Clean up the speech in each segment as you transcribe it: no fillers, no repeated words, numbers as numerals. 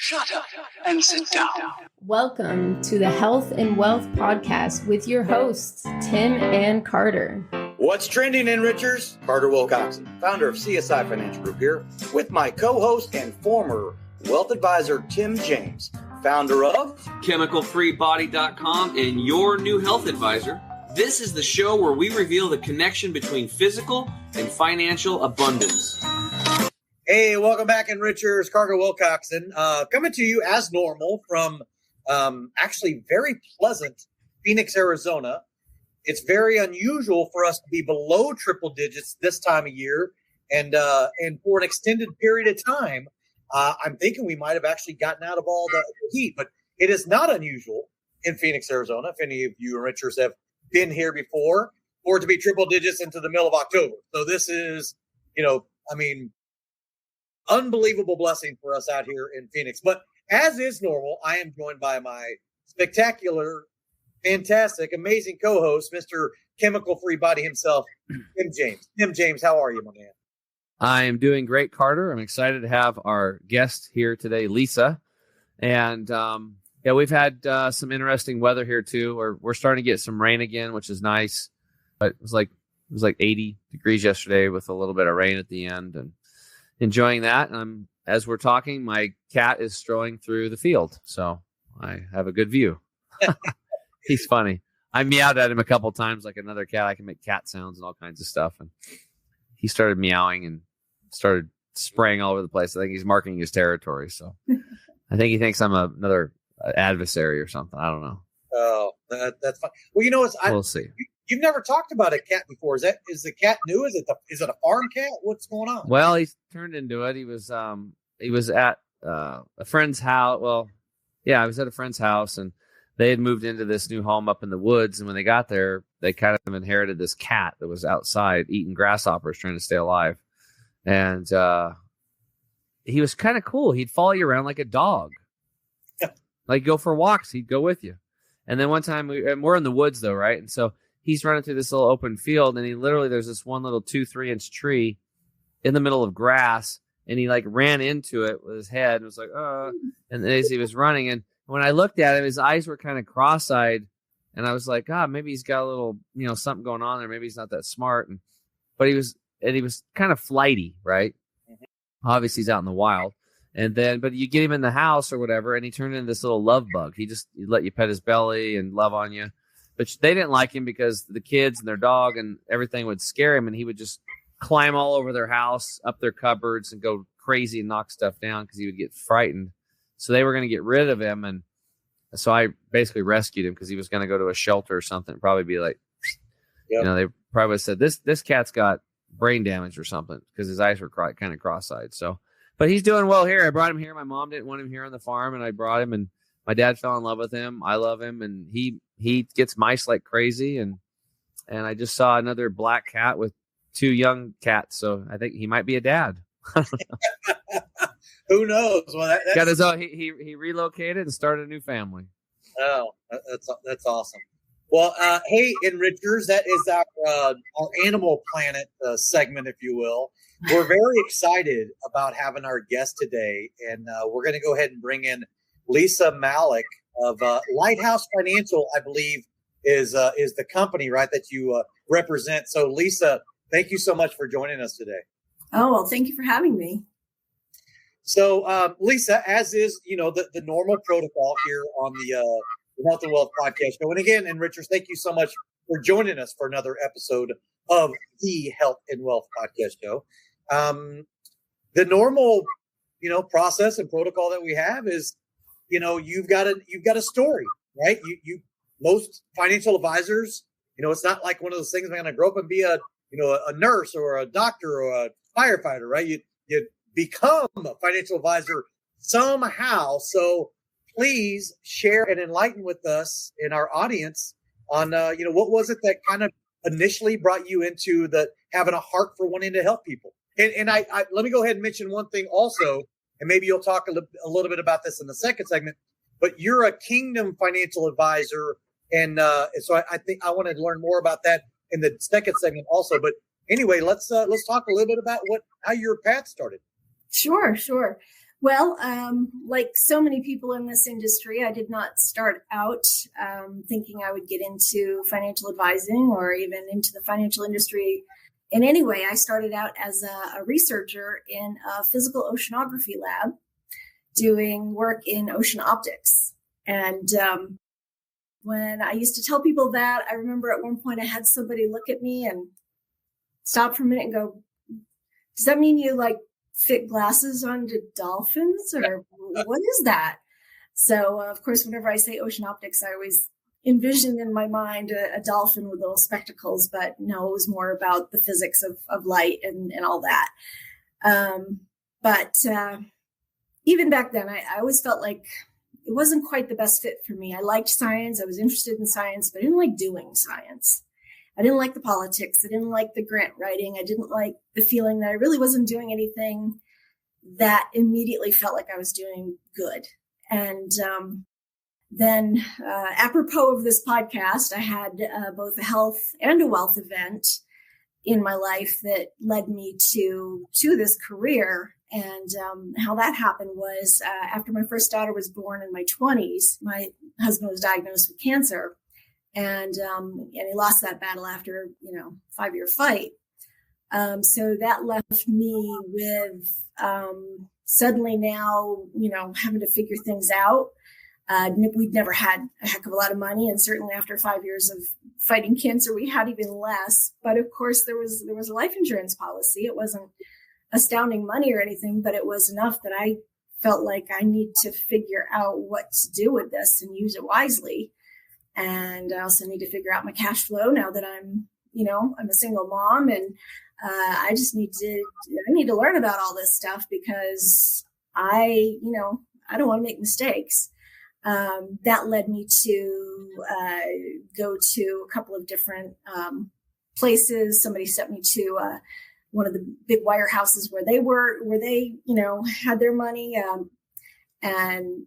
Shut up and sit down. Welcome to the Health and Wealth Podcast with your hosts, Tim and Carter. What's trending, Enrichers? Carter Wilcoxson, founder of CSI Financial Group here, with my co-host and former wealth advisor, Tim James, founder of ChemicalFreeBody.com and your new health advisor. This is the show where we reveal the connection between physical and financial abundance. Hey, welcome back, Enrichers. Carter Wilcoxson, coming to you as normal from actually very pleasant Phoenix, Arizona. It's very unusual for us to be below triple digits this time of year, and for an extended period of time. I'm thinking we might have actually gotten out of all the heat, but it is not unusual in Phoenix, Arizona. If any of you Enrichers have been here before, for it to be triple digits into the middle of October. So this is, unbelievable blessing for us out here in Phoenix. But as is normal, I am joined by my spectacular, fantastic, amazing co-host, Mr. Chemical Free Body himself, Tim James. Tim James, how are you, my man? I am doing great, Carter. I'm excited to have our guest here today, Lisa. And we've had some interesting weather here too. We're starting to get some rain again, which is nice. But it was like 80 degrees yesterday with a little bit of rain at the end, and enjoying that. As we're talking, my cat is strolling through the field, so I have a good view. He's funny. I meowed at him a couple times like another cat. I can make cat sounds and all kinds of stuff, and he started meowing and started spraying all over the place. I think he's marking his territory, so I think he thinks I'm another adversary or something. I don't know. Oh, that's fine. Well, we'll see. You've never talked about a cat before. Is the cat new? Is it a farm cat? What's going on? Well, he's turned into it. He was at a friend's house. Well, yeah, I was at a friend's house, and they had moved into this new home up in the woods. And when they got there, they kind of inherited this cat that was outside eating grasshoppers, trying to stay alive. And he was kind of cool. He'd follow you around like a dog. Like go for walks, he'd go with you. And then one time we're in the woods though, right? And so he's running through this little open field, and there's this one little 2-3 inch tree in the middle of grass, and he like ran into it with his head and was like, and as he was running, and when I looked at him, his eyes were kind of cross-eyed, and I was like, maybe he's got a little, something going on there. Maybe he's not that smart. But he was kind of flighty, right? Mm-hmm. Obviously he's out in the wild. But you get him in the house or whatever, and he turned into this little love bug. He'd let you pet his belly and love on you. But they didn't like him because the kids and their dog and everything would scare him, and he would just climb all over their house, up their cupboards, and go crazy and knock stuff down because he would get frightened. So they were going to get rid of him, and so I basically rescued him because he was going to go to a shelter or something. Probably be like, they probably would have said, this cat's got brain damage or something because his eyes were kind of cross-eyed. So, but he's doing well here. I brought him here. My mom didn't want him here on the farm, and I brought him, and my dad fell in love with him. I love him, and he gets mice like crazy. And I just saw another black cat with 2 young cats, so I think he might be a dad. Who knows? Well, got his own. He relocated and started a new family. Oh, that's awesome. Well, hey, Enrichers, that is our Animal Planet segment, if you will. We're very excited about having our guest today, and we're going to go ahead and bring in Lisa Malick of Lighthouse Financial, I believe, is the company, right, that you represent. So, Lisa, thank you so much for joining us today. Oh, well, thank you for having me. So, Lisa, as is, the normal protocol here on the Health and Wealth Podcast show. And again, Enrichers, thank you so much for joining us for another episode of the Health and Wealth Podcast show. The normal, process and protocol that we have is, you've got a story, right? You most financial advisors, it's not like one of those things, I'm going to grow up and be a nurse or a doctor or a firefighter, right? You become a financial advisor somehow. So please share and enlighten with us and our audience on, what was it that kind of initially brought you into having a heart for wanting to help people? And I let me go ahead and mention one thing also, and maybe you'll talk a little bit about this in the second segment, but you're a Kingdom financial advisor. And so I think I want to learn more about that in the second segment also. But anyway, let's talk a little bit about how your path started. Sure. Well, like so many people in this industry, I did not start out thinking I would get into financial advising or even into the financial industry in any way. I started out as a researcher in a physical oceanography lab doing work in ocean optics. And when I used to tell people that, I remember at one point I had somebody look at me and stop for a minute and go, does that mean you like fit glasses onto dolphins, or what is that? So, of course, whenever I say ocean optics, I always envision in my mind a dolphin with little spectacles, but no, it was more about the physics of light and all that. But even back then, I always felt like it wasn't quite the best fit for me. I liked science. I was interested in science, but I didn't like doing science. I didn't like the politics. I didn't like the grant writing. I didn't like the feeling that I really wasn't doing anything that immediately felt like I was doing good. And then apropos of this podcast, I had both a health and a wealth event in my life that led me to this career. And how that happened was after my first daughter was born in my 20s, my husband was diagnosed with cancer. And he lost that battle after, 5-year fight. So that left me with suddenly now, having to figure things out. We'd never had a heck of a lot of money. And certainly after 5 years of fighting cancer, we had even less. But of course, there was a life insurance policy. It wasn't astounding money or anything, but it was enough that I felt like I need to figure out what to do with this and use it wisely. And I also need to figure out my cash flow now that I'm a single mom, and I need to learn about all this stuff because I don't want to make mistakes. That led me to go to a couple of different places. Somebody sent me to one of the big wirehouses where they had their money, and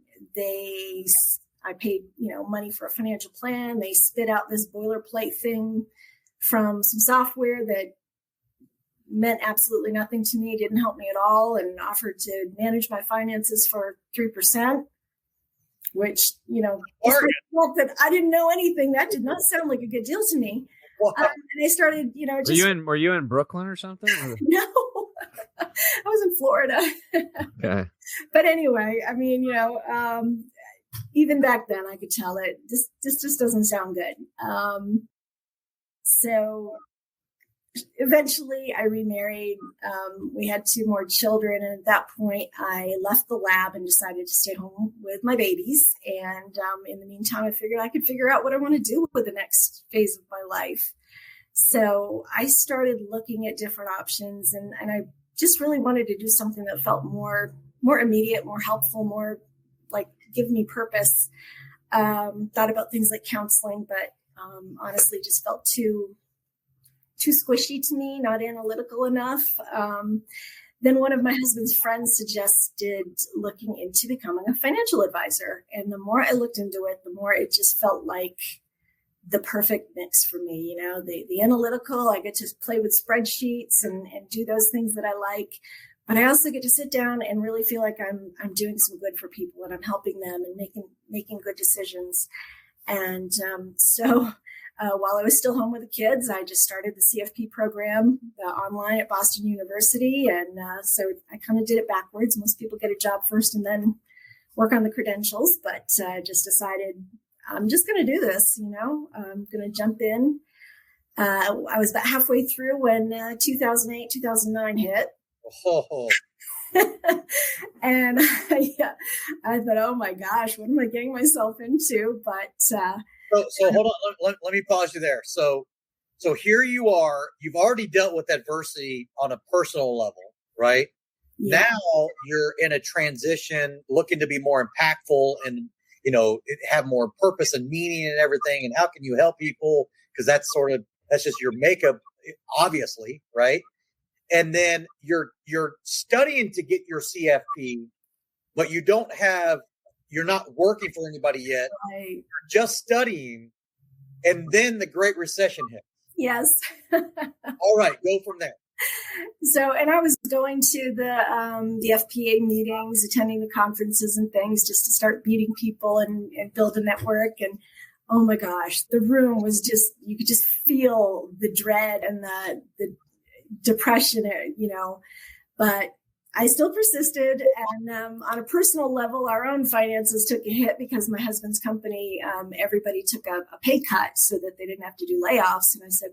I paid, money for a financial plan. They spit out this boilerplate thing from some software that meant absolutely nothing to me, didn't help me at all, and offered to manage my finances for 3%, which, that I didn't know anything. That did not sound like a good deal to me. And I started, Were you in Brooklyn or something? Or? No, I was in Florida. Okay. But anyway, I mean, even back then I could tell it this just doesn't sound good. So eventually I remarried. We had 2 more children. And at that point I left the lab and decided to stay home with my babies. And in the meantime, I figured I could figure out what I want to do with the next phase of my life. So I started looking at different options, and I just really wanted to do something that felt more immediate, more helpful, more like give me purpose. Thought about things like counseling, but honestly just felt too squishy to me, not analytical enough. Then one of my husband's friends suggested looking into becoming a financial advisor. And the more I looked into it, the more it just felt like the perfect mix for me. The analytical, I get to play with spreadsheets and do those things that I like. But I also get to sit down and really feel like I'm doing some good for people, and I'm helping them and making good decisions. And so while I was still home with the kids, I just started the CFP program online at Boston University. And so I kind of did it backwards. Most people get a job first and then work on the credentials. But I just decided I'm just going to do this. I'm going to jump in. I was about halfway through when 2008, 2009 hit. Oh. And I thought, oh my gosh, what am I getting myself into? But so hold on, let me pause you there. So here you are, you've already dealt with adversity on a personal level, right? Yeah. Now you're in a transition, looking to be more impactful and have more purpose and meaning and everything. And how can you help people? Because that's just your makeup, obviously, right? And then you're studying to get your CFP, but you're not working for anybody yet. Right. You're just studying. And then the Great Recession hit. Yes. All right, go from there. So, and I was going to the FPA meetings, attending the conferences and things just to start meeting people and build a network. And oh my gosh, the room was just, you could just feel the dread and the depression, but I still persisted. And on a personal level, our own finances took a hit because my husband's company, everybody took a pay cut so that they didn't have to do layoffs. And I said,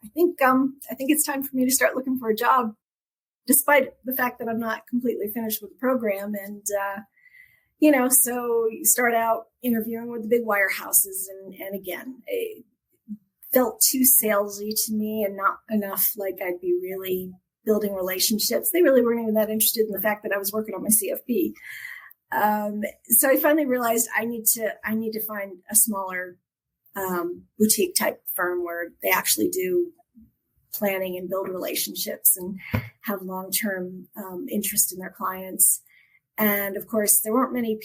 I think it's time for me to start looking for a job, despite the fact that I'm not completely finished with the program. And, so you start out interviewing with the big wirehouses. And again, it felt too salesy to me and not enough like I'd be really building relationships. They really weren't even that interested in the fact that I was working on my CFP. So I finally realized I need to find a smaller boutique type firm where they actually do planning and build relationships and have long-term interest in their clients. And of course, there weren't many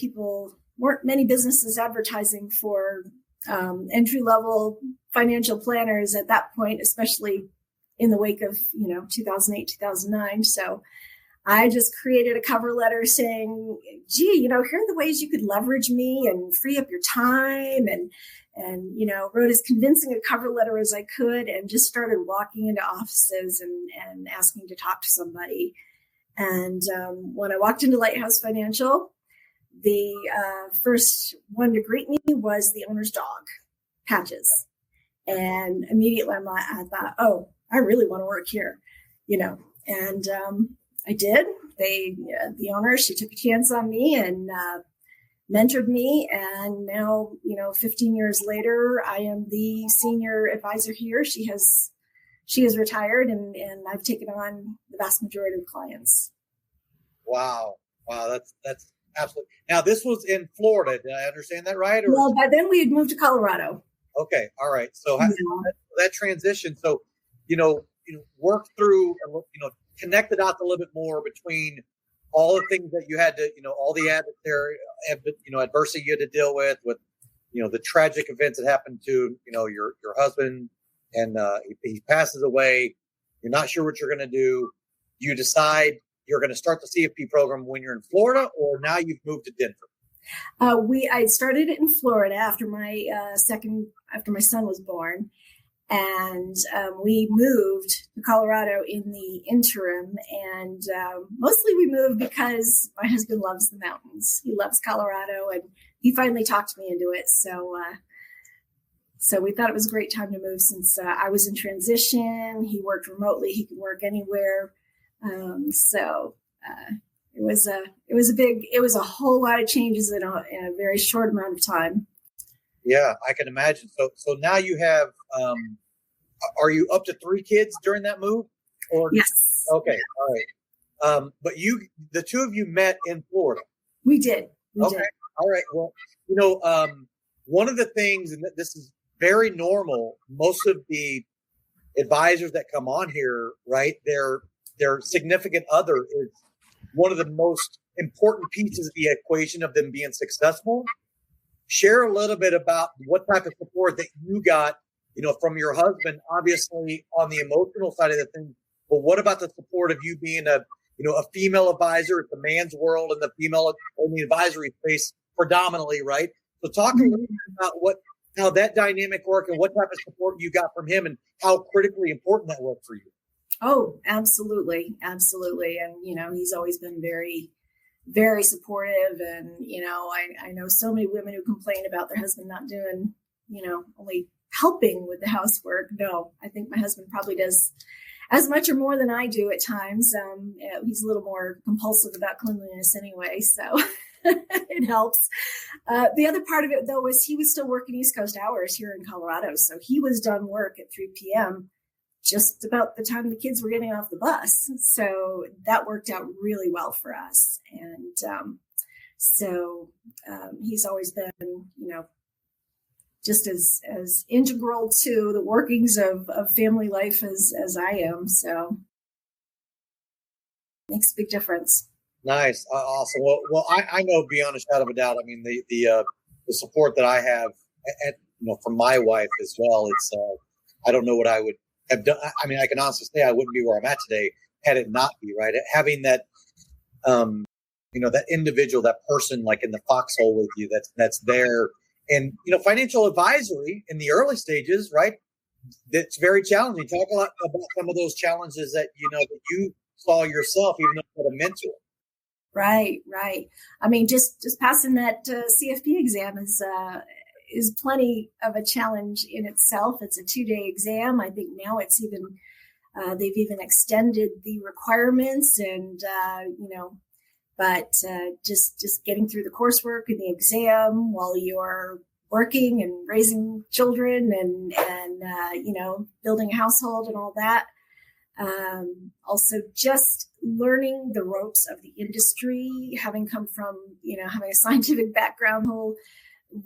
businesses advertising for entry-level financial planners at that point, especially in the wake of 2008, 2009. So I just created a cover letter saying, gee, here are the ways you could leverage me and free up your time, and wrote as convincing a cover letter as I could, and just started walking into offices and asking to talk to somebody. And when I walked into Lighthouse Financial, the first one to greet me was the owner's dog, Patches. And immediately I thought, oh, I really want to work here, and I did. The owner, she took a chance on me and mentored me. And now, 15 years later, I am the senior advisor here. She has retired, and I've taken on the vast majority of the clients. Wow. That's absolutely. Now, this was in Florida. Did I understand that right? Well, by then we had moved to Colorado. Okay. All right. So that transition. So, work through, connect the dots a little bit more between all the things that you had to, all the adversity you had to deal with, the tragic events that happened to, your husband, and he passes away. You're not sure what you're going to do. You decide you're going to start the CFP program when you're in Florida, or now you've moved to Denver? I started it in Florida after my son was born. And we moved to Colorado in the interim. And mostly we moved because my husband loves the mountains. He loves Colorado, and he finally talked me into it. So we thought it was a great time to move since I was in transition. He worked remotely. He could work anywhere. It was a whole lot of changes in a very short amount of time. Yeah, I can imagine. So now you have, are you up to 3 kids during that move? Or yes. Okay. All right. But the two of you met in Florida. We did. Okay. All right. Well, one of the things, and this is very normal, most of the advisors that come on here, right, their significant other is one of the most important pieces of the equation of them being successful. Share a little bit about what type of support that you got, from your husband, obviously on the emotional side of the thing. But what about the support of you being a female advisor? It's a man's world in the advisory space predominantly, right? So talk a little bit about how that dynamic worked and what type of support you got from him and how critically important that was for you. Oh, absolutely. Absolutely. And, he's always been very, very supportive. And, I know so many women who complain about their husband not doing, only helping with the housework. No, I think my husband probably does as much or more than I do at times. He's a little more compulsive about cleanliness anyway, so it helps. The other part of it, though, was he was still working East Coast hours here in Colorado. So he was done work at 3 p.m. just about the time the kids were getting off the bus. So that worked out really well for us. And he's always been, just as integral to the workings of family life as I am. So it makes a big difference. Nice. Awesome. Well, I know beyond a shadow of a doubt, I mean, the support that I have from my wife as well. It's, I don't know what I would have done. I mean, I can honestly say I wouldn't be where I'm at today had it not be right. Having that, that individual, that person, like in the foxhole with you, that's there. And financial advisory in the early stages, right? That's very challenging. Talk a lot about some of those challenges that that you saw yourself, even though you had a mentor. Right. I mean, just passing that CFP exam is plenty of a challenge in itself. It's a 2-day exam. I think now it's even they've even extended the requirements, and but just getting through the coursework and the exam while you're working and raising children and building a household and all that. Also just learning the ropes of the industry, having come from, having a scientific background, the whole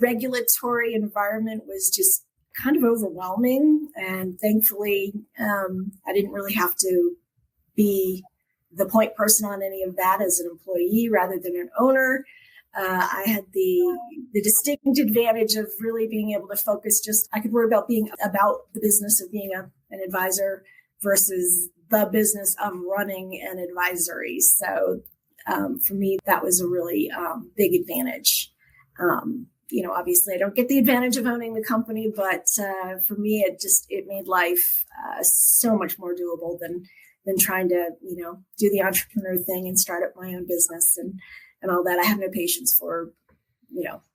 regulatory environment was just kind of overwhelming. And thankfully, I didn't really have to be the point person on any of that as an employee rather than an owner. I had the distinct advantage of really being able to focus. I could worry about being about the business of being an advisor versus the business of running an advisory. So for me, that was a really big advantage. Obviously I don't get the advantage of owning the company, but for me, it made life so much more doable than trying to, do the entrepreneur thing and start up my own business and all that. I have no patience for,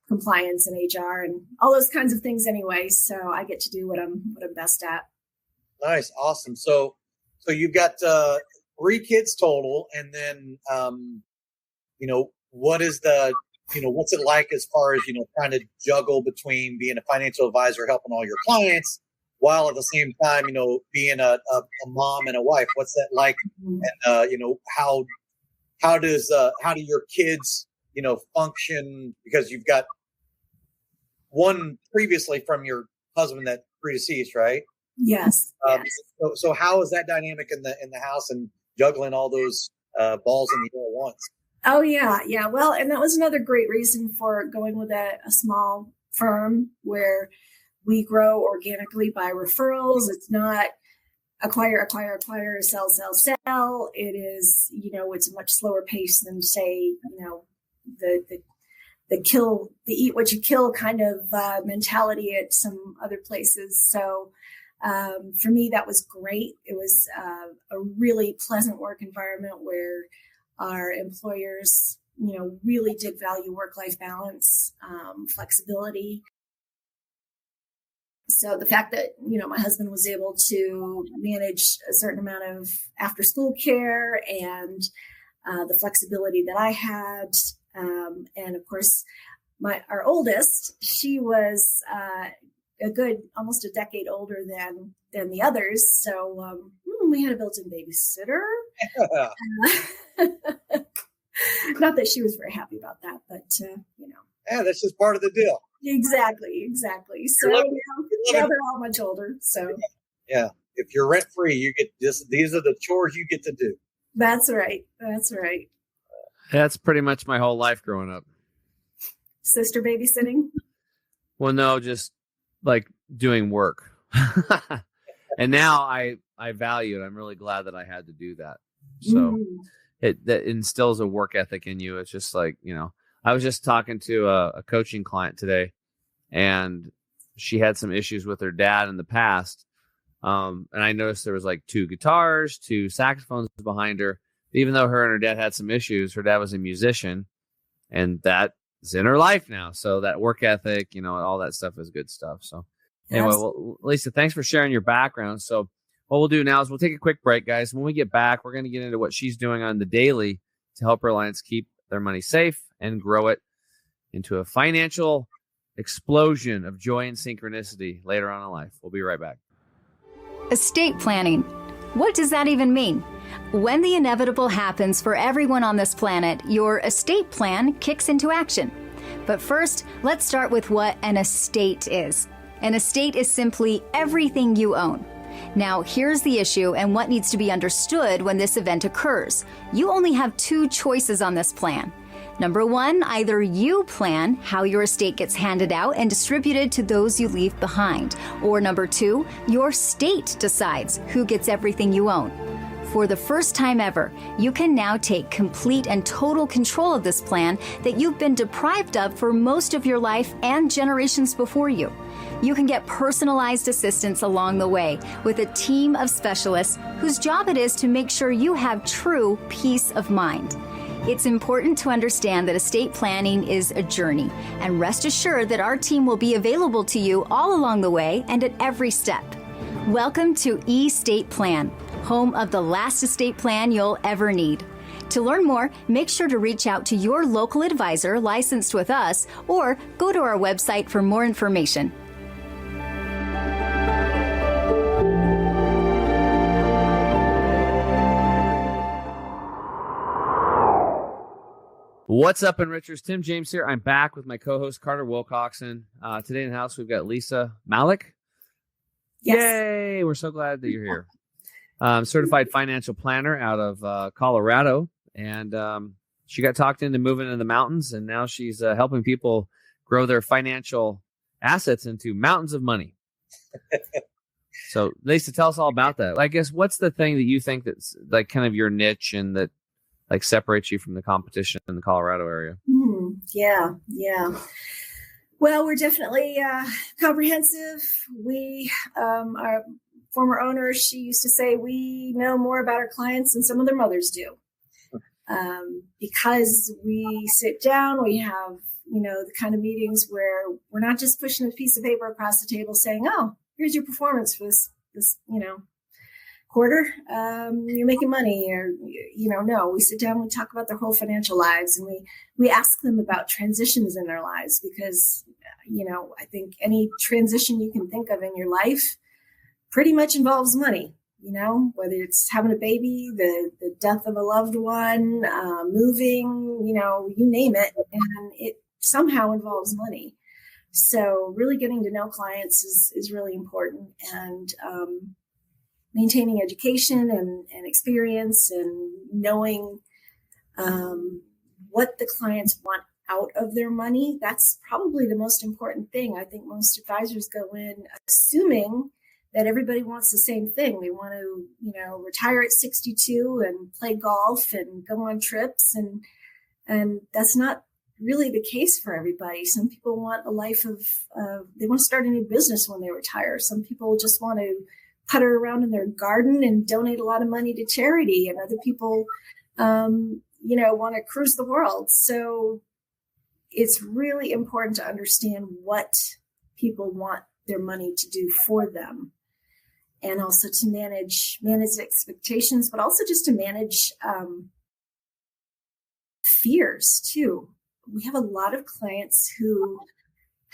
compliance and HR and all those kinds of things anyway. So I get to do what I'm best at. Nice. Awesome. So you've got 3 kids total. And then, what is what's it like as far as, trying to juggle between being a financial advisor, helping all your clients, while at the same time, being a mom and a wife? What's that like? And, how do your kids, function? Because you've got one previously from your husband that predeceased, right? Yes. So how is that dynamic in the house and juggling all those balls in the air at once? Oh yeah. Well, and that was another great reason for going with a small firm where we grow organically by referrals. It's not acquire, sell. It is, it's a much slower pace than say, the eat what you kill kind of mentality at some other places. So for me, that was great. It was a really pleasant work environment where our employers, really did value work-life balance, flexibility. So the fact that, my husband was able to manage a certain amount of after-school care and the flexibility that I had. And of course, our oldest, she was almost a decade older than the others. So we had a built-in babysitter. Not that she was very happy about that, but Yeah, that's just part of the deal. Exactly. So now they're all much older. So yeah, if you're rent free, you get this. These are the chores you get to do. That's right. That's pretty much my whole life growing up. Sister babysitting? Well, no, just like doing work. And now I value it. I'm really glad that I had to do that. So that instills a work ethic in you. It's just like, I was just talking to a coaching client today, and she had some issues with her dad in the past. And I noticed there was like 2 guitars, 2 saxophones behind her. Even though her and her dad had some issues, her dad was a musician, and that's in her life now. So that work ethic, all that stuff is good stuff. So anyway, well, Lisa, thanks for sharing your background. So what we'll do now is we'll take a quick break, guys. When we get back, we're going to get into what she's doing on the daily to help her clients keep their money safe and grow it into a financial explosion of joy and synchronicity later on in life. We'll be right back. Estate planning. What does that even mean? When the inevitable happens for everyone on this planet, your estate plan kicks into action. But first, let's start with what an estate is. An estate is simply everything you own. Now, here's the issue and what needs to be understood when this event occurs. You only have 2 choices on this plan. Number 1, either you plan how your estate gets handed out and distributed to those you leave behind. Or number 2, your state decides who gets everything you own. For the first time ever, you can now take complete and total control of this plan that you've been deprived of for most of your life and generations before you. You can get personalized assistance along the way with a team of specialists whose job it is to make sure you have true peace of mind. It's important to understand that estate planning is a journey, and rest assured that our team will be available to you all along the way and at every step. Welcome to eState Plan, home of the last estate plan you'll ever need. To learn more, make sure to reach out to your local advisor licensed with us or go to our website for more information. What's up, Enrichers? Tim James here. I'm back with my co-host, Carter Wilcoxson. Today in the house, we've got Lisa Malick. Yes. Yay! We're so glad that you're here. Certified financial planner out of Colorado. And she got talked into moving into the mountains, and now she's helping people grow their financial assets into mountains of money. So, Lisa, tell us all about that. I guess, what's the thing that you think that's like kind of your niche and that like separates you from the competition in the Colorado area? Yeah. Well, we're definitely comprehensive. We, our former owner, she used to say we know more about our clients than some of their mothers do. Because we sit down, we have, the kind of meetings where we're not just pushing a piece of paper across the table saying, oh, here's your performance for this quarter, you're making money, or, no, we sit down, we talk about their whole financial lives, and we ask them about transitions in their lives, because, I think any transition you can think of in your life pretty much involves money, whether it's having a baby, the death of a loved one, moving, you name it, and it somehow involves money. So really getting to know clients is really important, and, maintaining education and experience and knowing what the clients want out of their money. That's probably the most important thing. I think most advisors go in assuming that everybody wants the same thing. They want to, retire at 62 and play golf and go on trips. And that's not really the case for everybody. Some people want a life of, they want to start a new business when they retire. Some people just want to putter around in their garden and donate a lot of money to charity, and other people, want to cruise the world. So it's really important to understand what people want their money to do for them, and also to manage expectations, but also just to manage fears too. We have a lot of clients who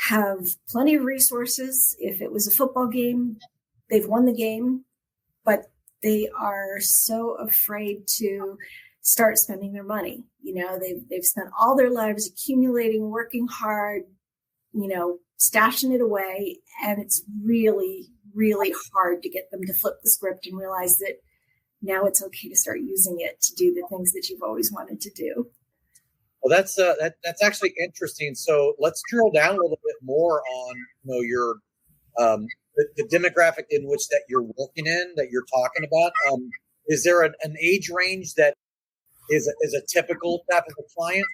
have plenty of resources. If it was a football game, they've won the game, but they are so afraid to start spending their money. They've spent all their lives accumulating, working hard, stashing it away. And it's really, really hard to get them to flip the script and realize that now it's okay to start using it to do the things that you've always wanted to do. Well, that's actually interesting. So let's drill down a little bit more on, your, the demographic in which that you're working in, that you're talking about. Is there an age range that is a typical type of a client?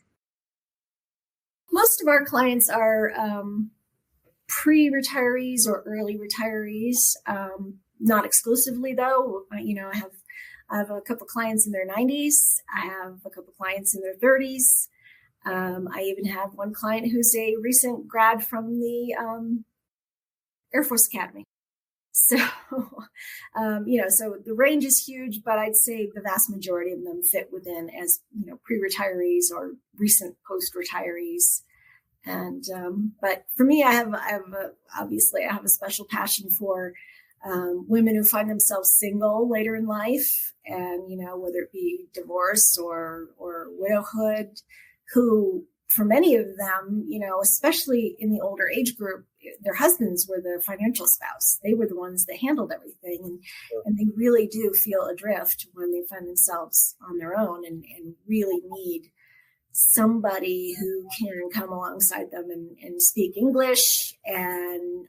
Most of our clients are pre-retirees or early retirees. Not exclusively, though. I have a couple clients in their 90s. I have a couple clients in their 30s. I even have one client who's a recent grad from the Air Force Academy. So, so the range is huge, but I'd say the vast majority of them fit within as, pre-retirees or recent post-retirees. And, but for me, I have a special passion for women who find themselves single later in life, and, whether it be divorce or widowhood, who, for many of them, especially in the older age group, their husbands were the financial spouse. They were the ones that handled everything. And they really do feel adrift when they find themselves on their own and really need somebody who can come alongside them and speak English and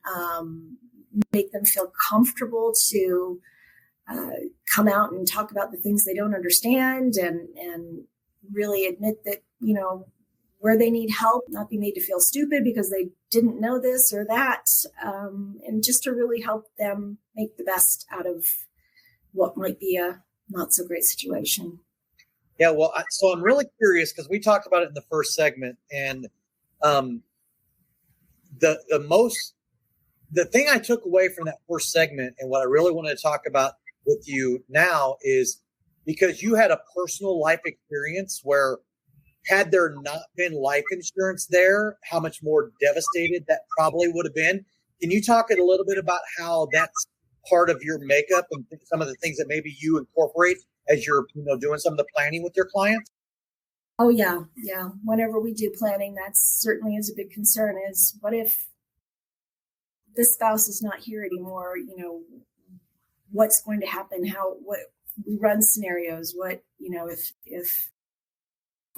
make them feel comfortable to come out and talk about the things they don't understand and really admit that, where they need help, not be made to feel stupid because they didn't know this or that, and just to really help them make the best out of what might be a not so great situation. Yeah, well, so I'm really curious because we talked about it in the first segment, and the thing I took away from that first segment and what I really wanted to talk about with you now is because you had a personal life experience where had there not been life insurance there, how much more devastated that probably would have been. Can you talk a little bit about how that's part of your makeup and some of the things that maybe you incorporate as you're doing some of the planning with your clients? Oh, yeah. Whenever we do planning, that certainly is a big concern is what if the spouse is not here anymore? What's going to happen? What we run scenarios,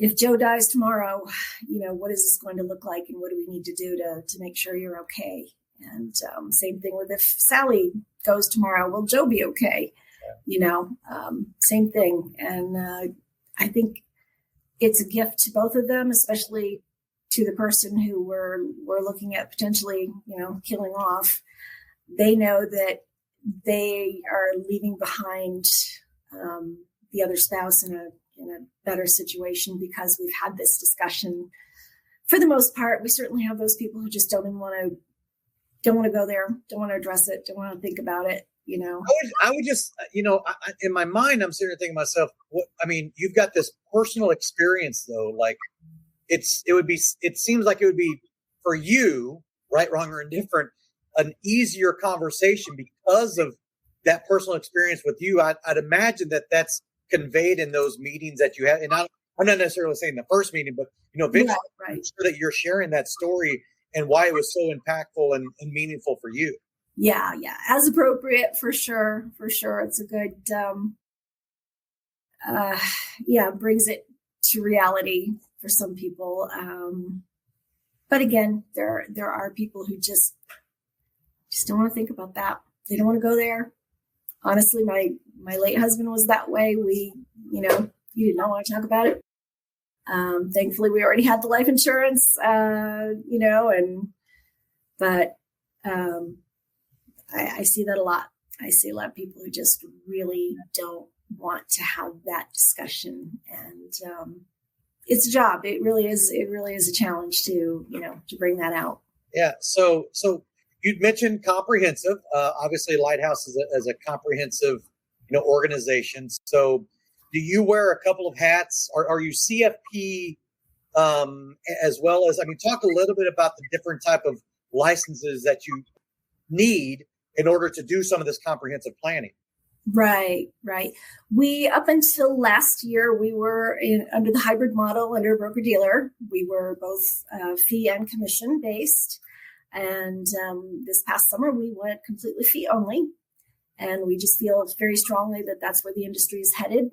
if Joe dies tomorrow, what is this going to look like? And what do we need to do to make sure you're okay? And same thing with if Sally goes tomorrow, will Joe be okay? Same thing. And I think it's a gift to both of them, especially to the person who we're looking at potentially, killing off. They know that they are leaving behind the other spouse in a better situation because we've had this discussion. For the most part, we certainly have those people who just don't want to go there, don't want to address it, don't want to think about it. I would just, in my mind, I'm sitting here thinking to myself, you've got this personal experience though. Like it seems like it would be for you, right, wrong, or indifferent, an easier conversation because of that personal experience with you. I'd imagine that that's conveyed in those meetings that you have. And I'm not necessarily saying the first meeting, but, eventually right. I'm sure that you're sharing that story and why it was so impactful and meaningful for you. Yeah. As appropriate, for sure. It's a good, brings it to reality for some people. But again, there are people who just don't want to think about that. They don't want to go there. Honestly, my late husband was that way. We, he did not want to talk about it. Thankfully we already had the life insurance, I see that a lot. I see a lot of people who just really don't want to have that discussion, and it's a job. It really is a challenge to bring that out. Yeah. So you'd mentioned comprehensive. Obviously, Lighthouse is a comprehensive, organization. So, do you wear a couple of hats? Are you CFP as well as? Talk a little bit about the different type of licenses that you need in order to do some of this comprehensive planning. Right. We, up until last year, we were under the hybrid model under a broker-dealer. We were both fee and commission based. And this past summer, we went completely fee only. And we just feel very strongly that that's where the industry is headed.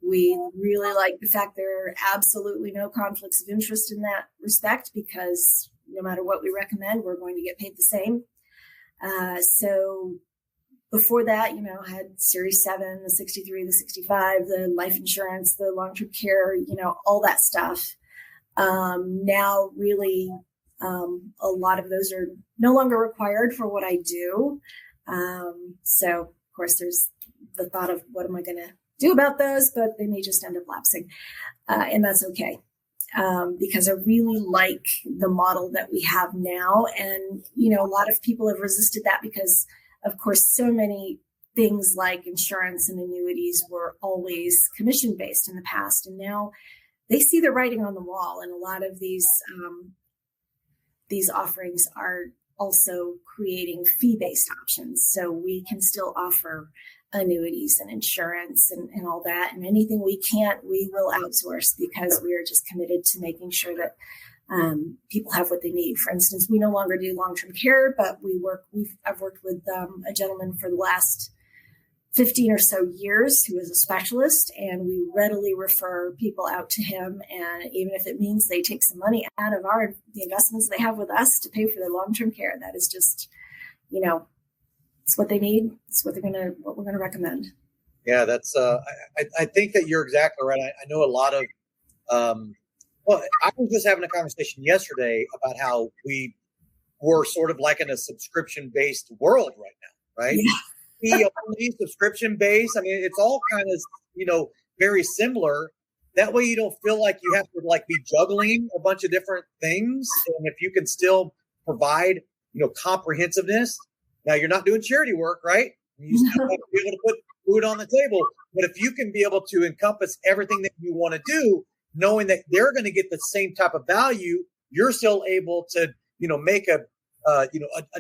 We really like the fact there are absolutely no conflicts of interest in that respect, because no matter what we recommend, we're going to get paid the same. So before that, I had Series 7, the 63, the 65, the life insurance, the long-term care, all that stuff. Now, really, a lot of those are no longer required for what I do. So, of course, there's the thought of what am I going to do about those, but they may just end up lapsing. And that's okay. Because I really like the model that we have now. And, a lot of people have resisted that because, of course, so many things like insurance and annuities were always commission-based in the past. And now they see the writing on the wall. And a lot of these offerings are also creating fee-based options. So we can still offer annuities and insurance and all that. And anything we can't, we will outsource because we are just committed to making sure that people have what they need. For instance, we no longer do long-term care, but I've worked with a gentleman for the last 15 or so years, who is a specialist, and we readily refer people out to him. And even if it means they take some money out of the investments they have with us to pay for their long-term care, that is just, it's what they need. It's what we're going to recommend. Yeah, that's, I think that you're exactly right. I know a lot of, I was just having a conversation yesterday about how we're sort of like in a subscription-based world right now, right? Yeah. Only subscription-based. I mean, it's all kind of, very similar. That way you don't feel like you have to be juggling a bunch of different things. And if you can still provide, comprehensiveness. Now you're not doing charity work, right? You still have to be able to put food on the table. But if you can be able to encompass everything that you want to do, knowing that they're going to get the same type of value, you're still able to, make a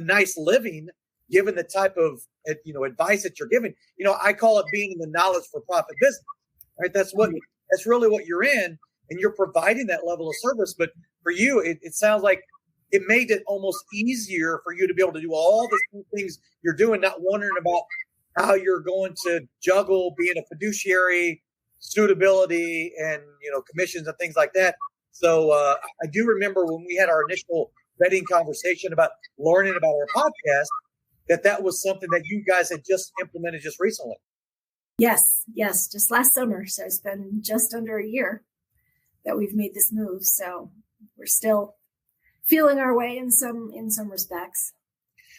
nice living, given the type of, advice that you're giving. I call it being in the knowledge for profit business, right? That's really what you're in, and you're providing that level of service. But for you, it sounds like it made it almost easier for you to be able to do all the things you're doing, not wondering about how you're going to juggle being a fiduciary, suitability, and, commissions and things like that. So I do remember when we had our initial vetting conversation about learning about our podcast, that was something that you guys had just implemented just recently. Yes, just last summer. So it's been just under a year that we've made this move. So we're still feeling our way in some respects.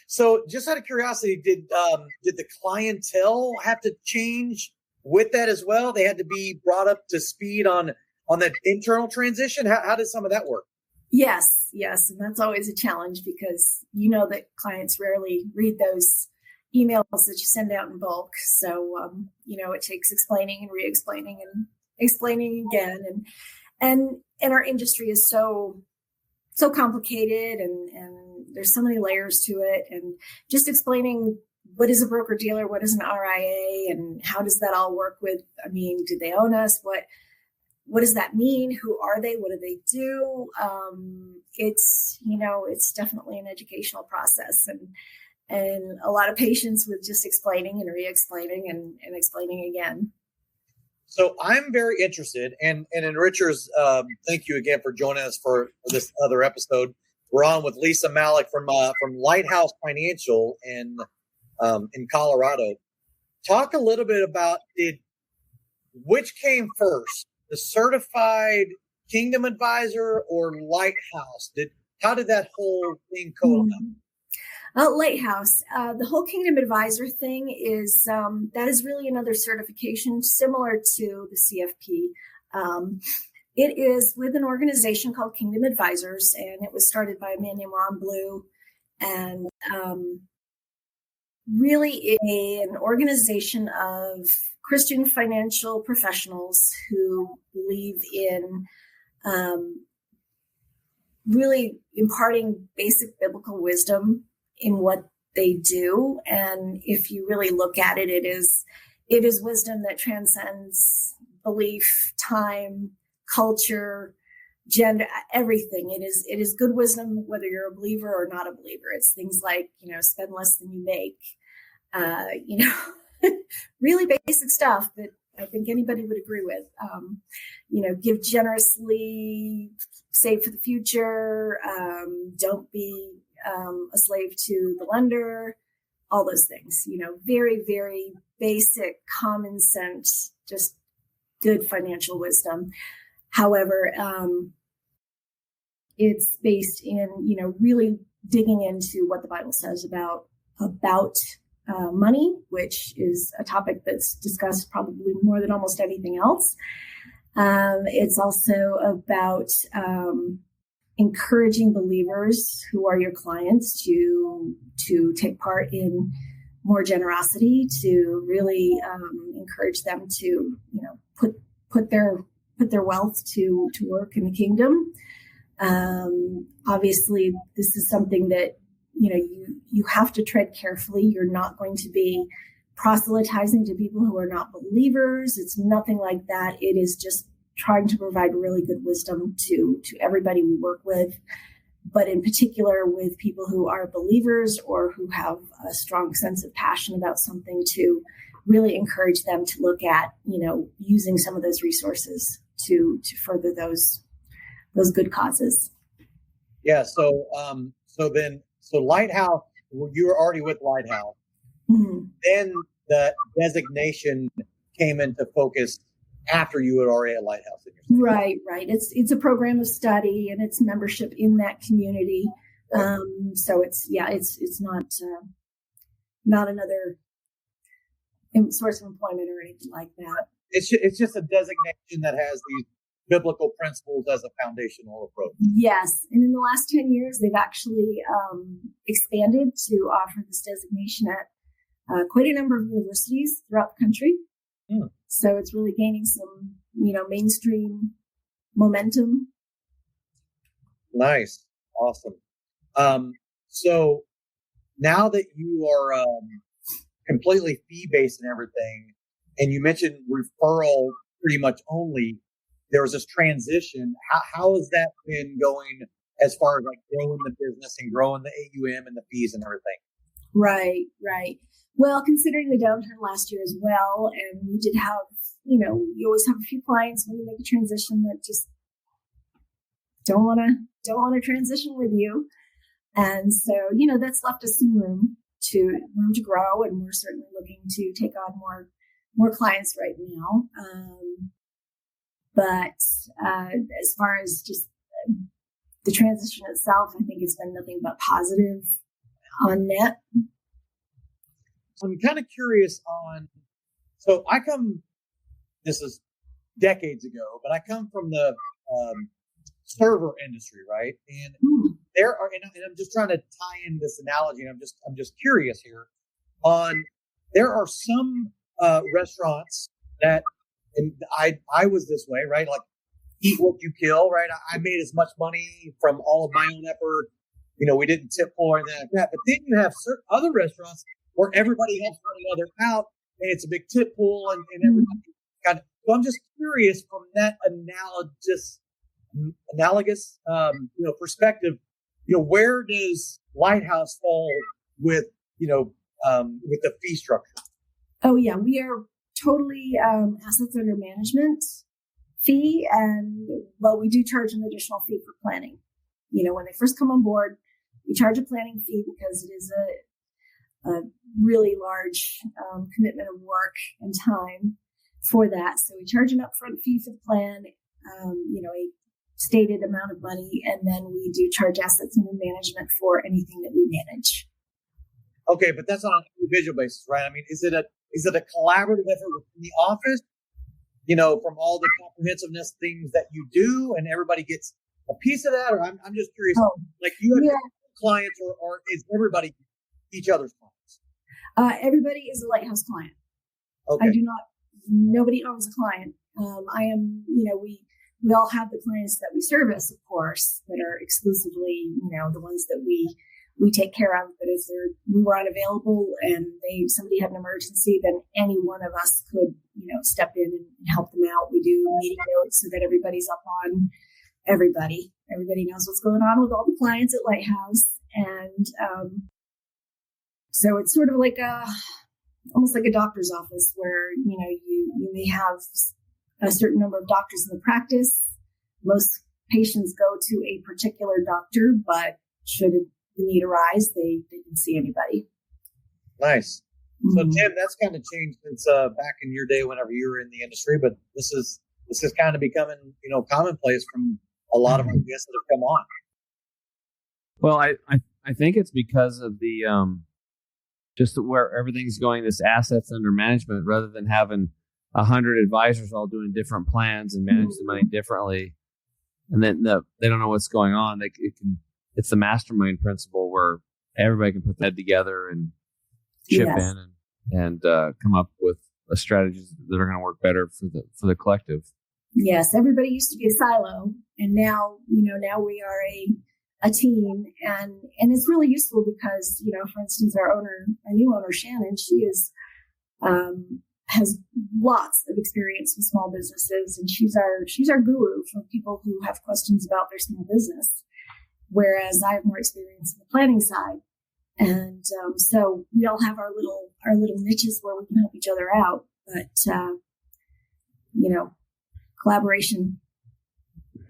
So just out of curiosity, did the clientele have to change with that as well? They had to be brought up to speed on that internal transition. How did some of that work? Yes. And that's always a challenge because that clients rarely read those emails that you send out in bulk. So, it takes explaining and re-explaining and explaining again. And our industry is so complicated and there's so many layers to it. And just explaining what is a broker dealer, what is an RIA, and how does that all work with, do they own us? What does that mean? Who are they? What do they do? It's definitely an educational process and a lot of patience with just explaining and re-explaining and explaining again. So I'm very interested, and in Richard's, thank you again for joining us for this other episode. We're on with Lisa Malick from Lighthouse Financial in Colorado. Talk a little bit about which came first, the certified Kingdom Advisor or Lighthouse? How did that whole thing go on? Lighthouse, the whole Kingdom Advisor thing is that is really another certification similar to the CFP. It is with an organization called Kingdom Advisors, and it was started by a man named Ron Blue, and really an organization of Christian financial professionals who believe in really imparting basic biblical wisdom in what they do. And if you really look at it, it is wisdom that transcends belief, time, culture, gender, everything. It is good wisdom, whether you're a believer or not a believer. It's things like, spend less than you make, really basic stuff that I think anybody would agree with. Give generously, save for the future, don't be a slave to the lender, all those things, very, very basic, common sense, just good financial wisdom. However, it's based in, really digging into what the Bible says about money, which is a topic that's discussed probably more than almost anything else. It's also about encouraging believers who are your clients to take part in more generosity, to really encourage them to put their wealth to work in the kingdom. Obviously, this is something that you have to tread carefully. You're not going to be proselytizing to people who are not believers. It's nothing like that. It is just trying to provide really good wisdom to everybody we work with, but in particular with people who are believers or who have a strong sense of passion about something, to really encourage them to look at, using some of those resources to further those good causes. Yeah. So Lighthouse, you were already with Lighthouse. Mm-hmm. Then the designation came into focus after you had already at Lighthouse. Right. It's a program of study and it's membership in that community. So it's not another source of employment or anything like that. It's just a designation that has these biblical principles as a foundational approach. Yes. And in the last 10 years, they've actually expanded to offer this designation at quite a number of universities throughout the country. Mm. So it's really gaining some, mainstream momentum. Nice. Awesome. So now that you are completely fee-based and everything, and you mentioned referral pretty much only, there was this transition. How has that been going as far as like growing the business and growing the AUM and the fees and everything? Right. Well, considering the downturn last year as well, and we did have, you always have a few clients when you make a transition that just don't want to transition with you. And so, that's left us some room to grow, and we're certainly looking to take on more clients right now. But as far as just the transition itself, I think it's been nothing but positive on net. I'm kind of curious so this is decades ago, but I come from the server industry, right? And there are, and I'm just trying to tie in this analogy, and I'm just curious here there are some restaurants that, and I was this way, right? Like eat what you kill, right? I made as much money from all of my own effort. We didn't tip for anything like that. But then you have certain other restaurants where everybody helps one another out, and it's a big tip pool, and everybody kind of. So I'm just curious from that analogous perspective. Where does Lighthouse fall with the fee structure? Oh yeah, we are totally assets under management fee, and we do charge an additional fee for planning. When they first come on board, we charge a planning fee because it is a really large commitment of work and time for that. So we charge an upfront fee for the plan, a stated amount of money, and then we do charge assets under management for anything that we manage. Okay, but that's on an individual basis, right? I mean, is it a collaborative effort within the office? From all the comprehensiveness things that you do, and everybody gets a piece of that, or I'm just curious. Like you have clients, or is everybody each other's clients? Everybody is a Lighthouse client. Okay. Nobody owns a client. I am, we all have the clients that we service, of course, that are exclusively, the ones that we take care of. But if we were unavailable and somebody had an emergency, then any one of us could, step in and help them out. We do meeting notes so that everybody's up on everybody. Everybody knows what's going on with all the clients at Lighthouse. And so it's sort of like almost like a doctor's office where, you may have a certain number of doctors in the practice. Most patients go to a particular doctor, but should the need arise, they can see anybody. Nice. So Tim, that's kind of changed since back in your day whenever you were in the industry, but this is kind of becoming, commonplace from a lot of our guests that have come on. Well, I think it's because of the just where everything's going, this assets under management, rather than having 100 advisors all doing different plans and manage the money differently, and then they don't know what's going on. It's the mastermind principle where everybody can put that together and chip in and come up with strategies that are going to work better for the collective. Yes, everybody used to be a silo, and now we are a team, and it's really useful because for instance, our new owner Shannon, she has lots of experience with small businesses, and she's our guru for people who have questions about their small business. Whereas I have more experience in the planning side. And so we all have our little niches where we can help each other out. But, collaboration.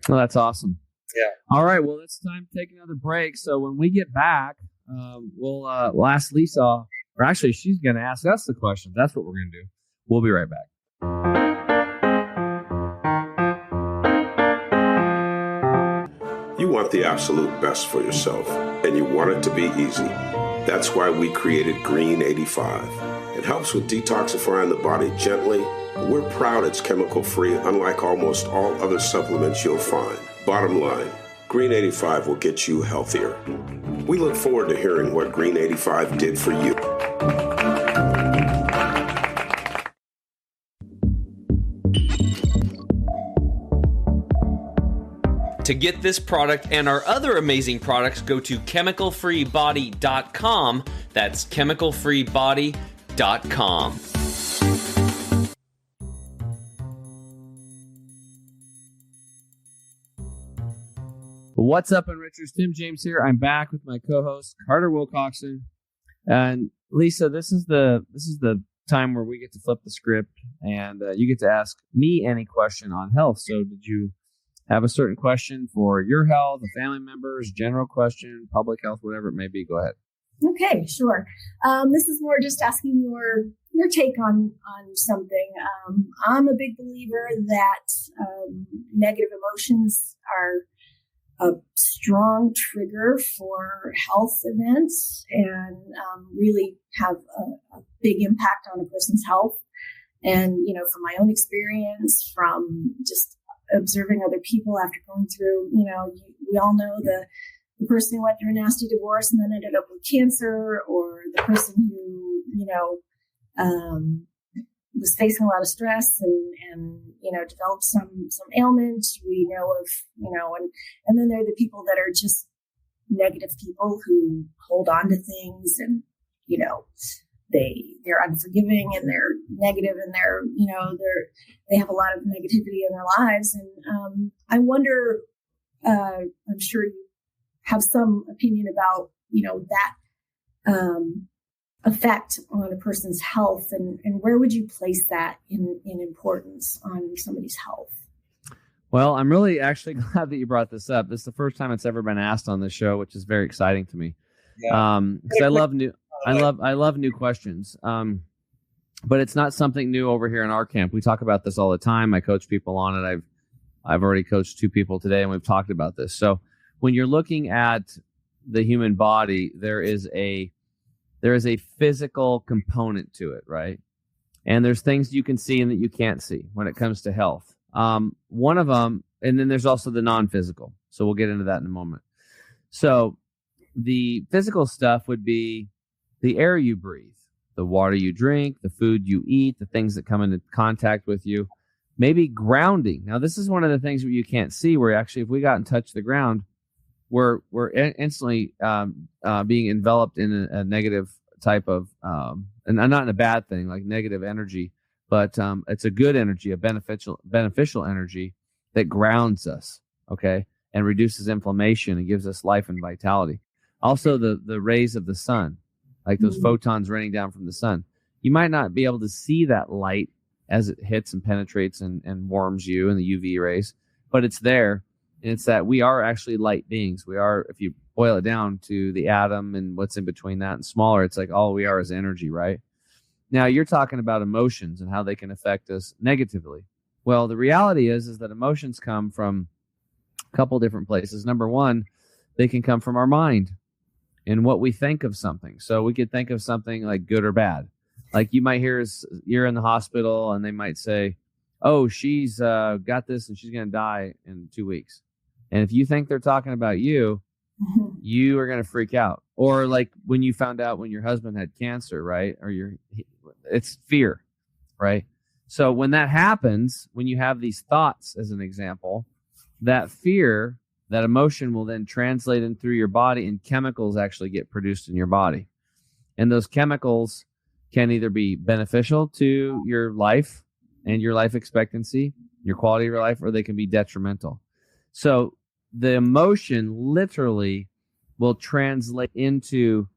Well, that's awesome. Yeah. All right. Well, it's time to take another break. So when we get back, we'll ask Lisa, or actually she's going to ask us the questions. That's what we're going to do. We'll be right back. You want the absolute best for yourself, and you want it to be easy. That's why we created Green 85. It helps with detoxifying the body gently. We're proud it's chemical-free, unlike almost all other supplements you'll find. Bottom line, Green 85 will get you healthier. We look forward to hearing what Green 85 did for you. To get this product and our other amazing products, go to chemicalfreebody.com. That's chemicalfreebody.com. What's up, Enrichers? Tim James here. I'm back with my co-host Carter Wilcoxson. And Lisa, this is the time where we get to flip the script and you get to ask me any question on health. So did you have a certain question for your health, a family member's, general question, public health, whatever it may be? Go ahead. Okay, sure. This is more just asking your take on something. I'm a big believer that negative emotions are a strong trigger for health events and really have a big impact on a person's health. And, from my own experience, from just observing other people after going through, we all know the person who went through a nasty divorce and then ended up with cancer, or the person who, was facing a lot of stress and developed some ailment. We know of, and then there are the people that are just negative people who hold on to things and, they're unforgiving and they're negative and they have a lot of negativity in their lives. And I wonder, I'm sure you have some opinion about, that effect on a person's health, and where would you place that in importance on somebody's health? Well, I'm really actually glad that you brought this up. This is the first time it's ever been asked on this show, which is very exciting to me. Yeah. Because I love new questions. But it's not something new over here in our camp. We talk about this all the time. I coach people on it. I've already coached 2 people today, and we've talked about this. So when you're looking at the human body, there is a physical component to it, right? And there's things you can see and that you can't see when it comes to health. One of them, and then there's also the non-physical. So we'll get into that in a moment. So the physical stuff would be the air you breathe, the water you drink, the food you eat, the things that come into contact with you, maybe grounding. Now, this is one of the things that you can't see, where actually if we got and touched the ground, we're instantly being enveloped in a negative type of, and not in a bad thing, like negative energy, but it's a good energy, a beneficial energy that grounds us, okay, and reduces inflammation and gives us life and vitality. Also, the rays of the sun, like those photons raining down from the sun. You might not be able to see that light as it hits and penetrates and warms you in the UV rays, but it's there. And it's that we are actually light beings. We are, if you boil it down to the atom and what's in between that and smaller, it's like all we are is energy, right? Now, you're talking about emotions and how they can affect us negatively. Well, the reality is that emotions come from a couple different places. Number one, they can come from our mind and what we think of something. So we could think of something like good or bad. Like you might hear you're in the hospital and they might say, oh, she's got this and she's going to die in 2 weeks. And if you think they're talking about you, you are going to freak out. Or like when you found out when your husband had cancer, right? Or it's fear, right? So when that happens, when you have these thoughts, as an example, that fear, that emotion will then translate in through your body, and chemicals actually get produced in your body. And those chemicals can either be beneficial to your life and your life expectancy, your quality of your life, or they can be detrimental. So the emotion literally will translate into